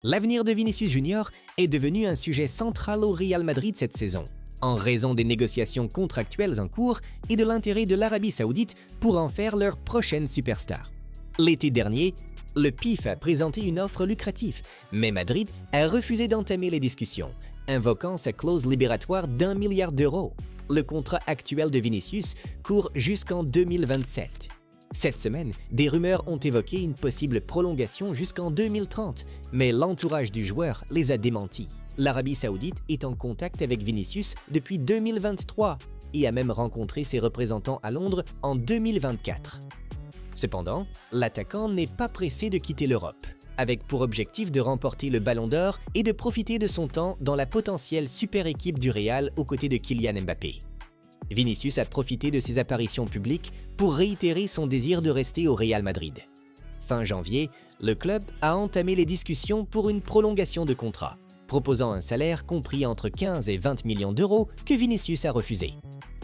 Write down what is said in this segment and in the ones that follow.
L'avenir de Vinicius Junior est devenu un sujet central au Real Madrid cette saison, en raison des négociations contractuelles en cours et de l'intérêt de l'Arabie Saoudite pour en faire leur prochaine superstar. L'été dernier, le PIF a présenté une offre lucrative, mais Madrid a refusé d'entamer les discussions, invoquant sa clause libératoire d'1 milliard d'euros. Le contrat actuel de Vinicius court jusqu'en 2027. Cette semaine, des rumeurs ont évoqué une possible prolongation jusqu'en 2030, mais l'entourage du joueur les a démentis. L'Arabie Saoudite est en contact avec Vinicius depuis 2023 et a même rencontré ses représentants à Londres en 2024. Cependant, l'attaquant n'est pas pressé de quitter l'Europe, avec pour objectif de remporter le Ballon d'Or et de profiter de son temps dans la potentielle super équipe du Real aux côtés de Kylian Mbappé. Vinicius a profité de ses apparitions publiques pour réitérer son désir de rester au Real Madrid. Fin janvier, le club a entamé les discussions pour une prolongation de contrat, proposant un salaire compris entre 15 et 20 millions d'euros que Vinicius a refusé.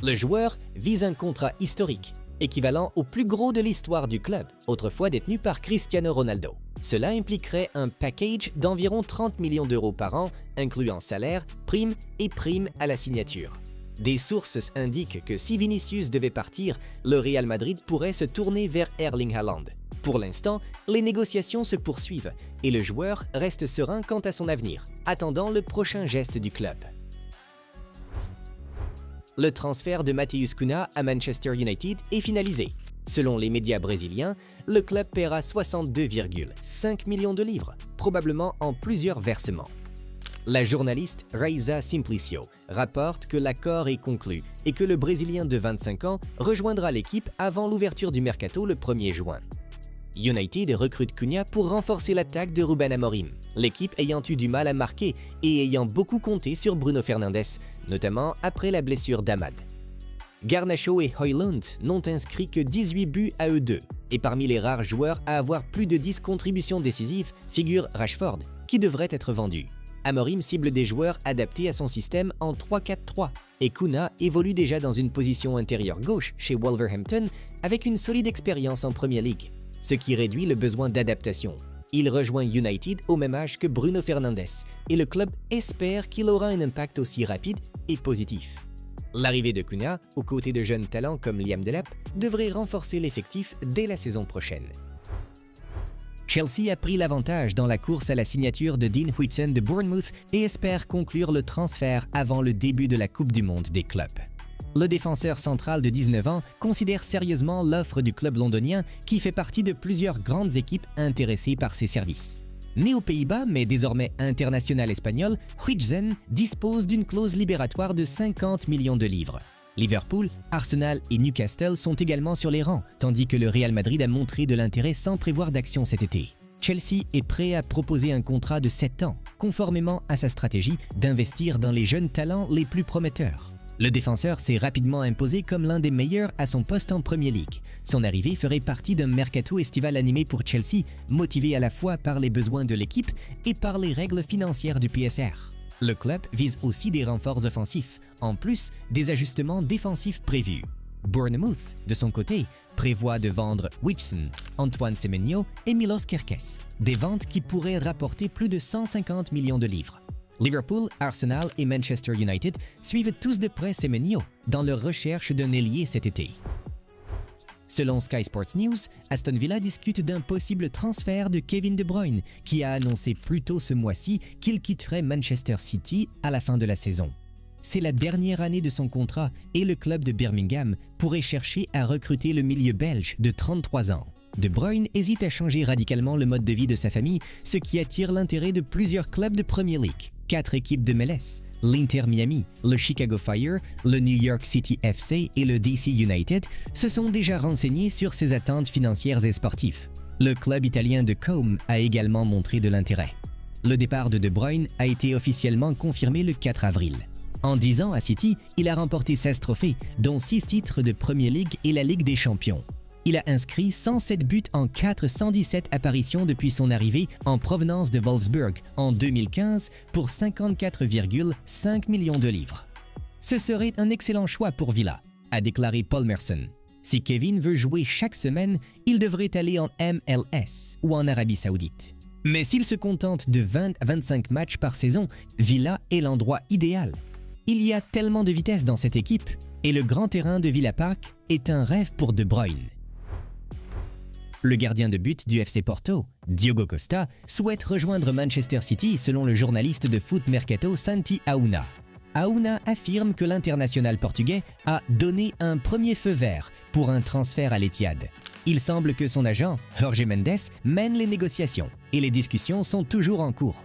Le joueur vise un contrat historique, équivalent au plus gros de l'histoire du club, autrefois détenu par Cristiano Ronaldo. Cela impliquerait un package d'environ 30 millions d'euros par an, incluant salaire, primes et primes à la signature. Des sources indiquent que si Vinicius devait partir, le Real Madrid pourrait se tourner vers Erling Haaland. Pour l'instant, les négociations se poursuivent et le joueur reste serein quant à son avenir, attendant le prochain geste du club. Le transfert de Matheus Cunha à Manchester United est finalisé. Selon les médias brésiliens, le club paiera 62,5 millions de livres, probablement en plusieurs versements. La journaliste Raiza Simplicio rapporte que l'accord est conclu et que le Brésilien de 25 ans rejoindra l'équipe avant l'ouverture du mercato le 1er juin. United recrute Cunha pour renforcer l'attaque de Ruben Amorim, l'équipe ayant eu du mal à marquer et ayant beaucoup compté sur Bruno Fernandes, notamment après la blessure d'Amad. Garnacho et Højlund n'ont inscrit que 18 buts à eux deux, et parmi les rares joueurs à avoir plus de 10 contributions décisives figure Rashford, qui devrait être vendu. Amorim cible des joueurs adaptés à son système en 3-4-3, et Cunha évolue déjà dans une position intérieure gauche chez Wolverhampton avec une solide expérience en Premier League, ce qui réduit le besoin d'adaptation. Il rejoint United au même âge que Bruno Fernandes, et le club espère qu'il aura un impact aussi rapide et positif. L'arrivée de Cunha, aux côtés de jeunes talents comme Liam Delap, devrait renforcer l'effectif dès la saison prochaine. Chelsea a pris l'avantage dans la course à la signature de Dean Huijsen de Bournemouth et espère conclure le transfert avant le début de la Coupe du Monde des clubs. Le défenseur central de 19 ans considère sérieusement l'offre du club londonien qui fait partie de plusieurs grandes équipes intéressées par ses services. Né aux Pays-Bas mais désormais international espagnol, Huijsen dispose d'une clause libératoire de 50 millions de livres. Liverpool, Arsenal et Newcastle sont également sur les rangs, tandis que le Real Madrid a montré de l'intérêt sans prévoir d'action cet été. Chelsea est prêt à proposer un contrat de 7 ans, conformément à sa stratégie d'investir dans les jeunes talents les plus prometteurs. Le défenseur s'est rapidement imposé comme l'un des meilleurs à son poste en Premier League. Son arrivée ferait partie d'un mercato estival animé pour Chelsea, motivé à la fois par les besoins de l'équipe et par les règles financières du PSR. Le club vise aussi des renforts offensifs, en plus des ajustements défensifs prévus. Bournemouth, de son côté, prévoit de vendre Huijsen, Antoine Semenyo et Milos Kerkez, des ventes qui pourraient rapporter plus de 150 millions de livres. Liverpool, Arsenal et Manchester United suivent tous de près Semenyo dans leur recherche d'un ailier cet été. Selon Sky Sports News, Aston Villa discute d'un possible transfert de Kevin De Bruyne, qui a annoncé plus tôt ce mois-ci qu'il quitterait Manchester City à la fin de la saison. C'est la dernière année de son contrat et le club de Birmingham pourrait chercher à recruter le milieu belge de 33 ans. De Bruyne hésite à changer radicalement le mode de vie de sa famille, ce qui attire l'intérêt de plusieurs clubs de Premier League. 4 équipes de MLS, l'Inter Miami, le Chicago Fire, le New York City FC et le DC United se sont déjà renseignés sur ses attentes financières et sportives. Le club italien de Como a également montré de l'intérêt. Le départ de Bruyne a été officiellement confirmé le 4 avril. En 10 ans à City, il a remporté 16 trophées, dont 6 titres de Premier League et la Ligue des Champions. Il a inscrit 107 buts en 417 apparitions depuis son arrivée en provenance de Wolfsburg en 2015 pour 54,5 millions de livres. Ce serait un excellent choix pour Villa, a déclaré Paul Merson. Si Kevin veut jouer chaque semaine, il devrait aller en MLS ou en Arabie Saoudite. Mais s'il se contente de 20 à 25 matchs par saison, Villa est l'endroit idéal. Il y a tellement de vitesse dans cette équipe et le grand terrain de Villa Park est un rêve pour De Bruyne. Le gardien de but du FC Porto, Diogo Costa, souhaite rejoindre Manchester City selon le journaliste de foot mercato Santi Auna. Auna affirme que l'international portugais a donné un premier feu vert pour un transfert à l'Etihad. Il semble que son agent, Jorge Mendes, mène les négociations et les discussions sont toujours en cours.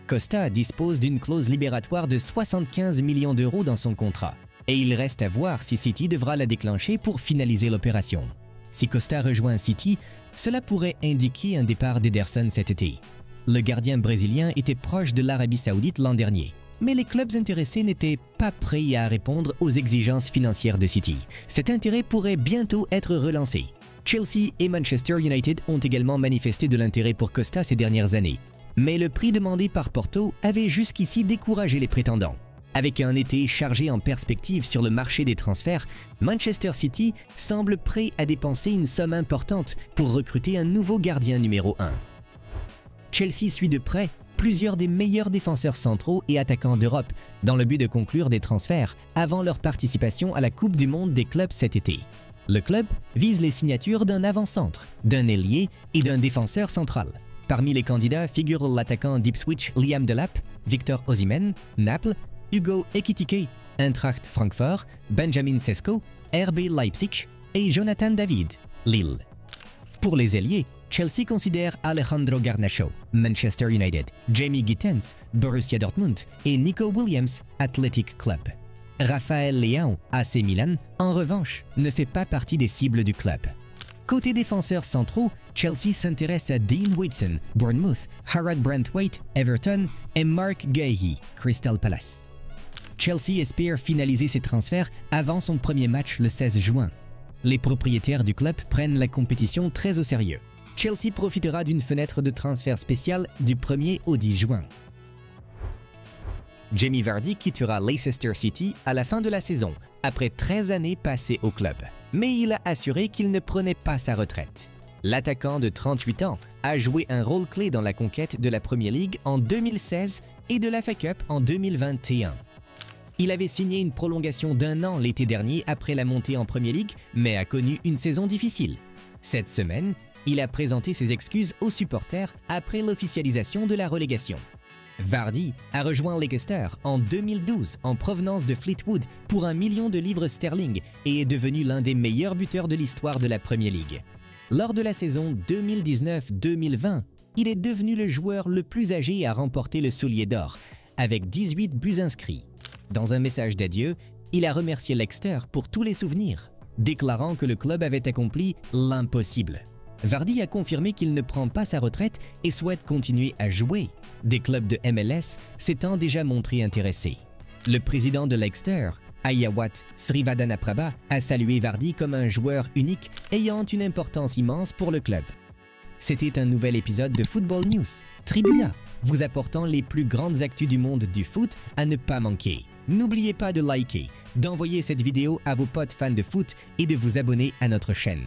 Costa dispose d'une clause libératoire de 75 millions d'euros dans son contrat et il reste à voir si City devra la déclencher pour finaliser l'opération. Si Costa rejoint City, cela pourrait indiquer un départ d'Ederson cet été. Le gardien brésilien était proche de l'Arabie Saoudite l'an dernier, mais les clubs intéressés n'étaient pas prêts à répondre aux exigences financières de City. Cet intérêt pourrait bientôt être relancé. Chelsea et Manchester United ont également manifesté de l'intérêt pour Costa ces dernières années, mais le prix demandé par Porto avait jusqu'ici découragé les prétendants. Avec un été chargé en perspective sur le marché des transferts, Manchester City semble prêt à dépenser une somme importante pour recruter un nouveau gardien numéro 1. Chelsea suit de près plusieurs des meilleurs défenseurs centraux et attaquants d'Europe dans le but de conclure des transferts avant leur participation à la Coupe du Monde des clubs cet été. Le club vise les signatures d'un avant-centre, d'un ailier et d'un défenseur central. Parmi les candidats figurent l'attaquant d'Ipswich Liam Delap, Victor Osimhen, Naples, Hugo Ekitike, Eintracht Francfort, Benjamin Sesko, RB Leipzig et Jonathan David, Lille. Pour les ailiers, Chelsea considère Alejandro Garnacho, Manchester United, Jamie Gittens, Borussia Dortmund et Nico Williams, Athletic Club. Raphaël Leão, AC Milan, en revanche, ne fait pas partie des cibles du club. Côté défenseurs centraux, Chelsea s'intéresse à Dean Whitson, Bournemouth, Harrod Branthwaite, Everton et Mark Guéhi, Crystal Palace. Chelsea espère finaliser ses transferts avant son premier match le 16 juin. Les propriétaires du club prennent la compétition très au sérieux. Chelsea profitera d'une fenêtre de transfert spéciale du 1er au 10 juin. Jamie Vardy quittera Leicester City à la fin de la saison, après 13 années passées au club. Mais il a assuré qu'il ne prenait pas sa retraite. L'attaquant de 38 ans a joué un rôle clé dans la conquête de la Premier League en 2016 et de la FA Cup en 2021. Il avait signé une prolongation d'1 an l'été dernier après la montée en Premier League, mais a connu une saison difficile. Cette semaine, il a présenté ses excuses aux supporters après l'officialisation de la relégation. Vardy a rejoint Leicester en 2012 en provenance de Fleetwood pour 1 million de livres sterling et est devenu l'un des meilleurs buteurs de l'histoire de la Premier League. Lors de la saison 2019-2020, il est devenu le joueur le plus âgé à remporter le Soulier d'Or, avec 18 buts inscrits. Dans un message d'adieu, il a remercié Leicester pour tous les souvenirs, déclarant que le club avait accompli l'impossible. Vardy a confirmé qu'il ne prend pas sa retraite et souhaite continuer à jouer. Des clubs de MLS s'étant déjà montrés intéressés. Le président de Leicester, Ayawat Srivadhanaprabha, a salué Vardy comme un joueur unique ayant une importance immense pour le club. C'était un nouvel épisode de Football News, Tribuna, vous apportant les plus grandes actus du monde du foot à ne pas manquer. N'oubliez pas de liker, d'envoyer cette vidéo à vos potes fans de foot et de vous abonner à notre chaîne.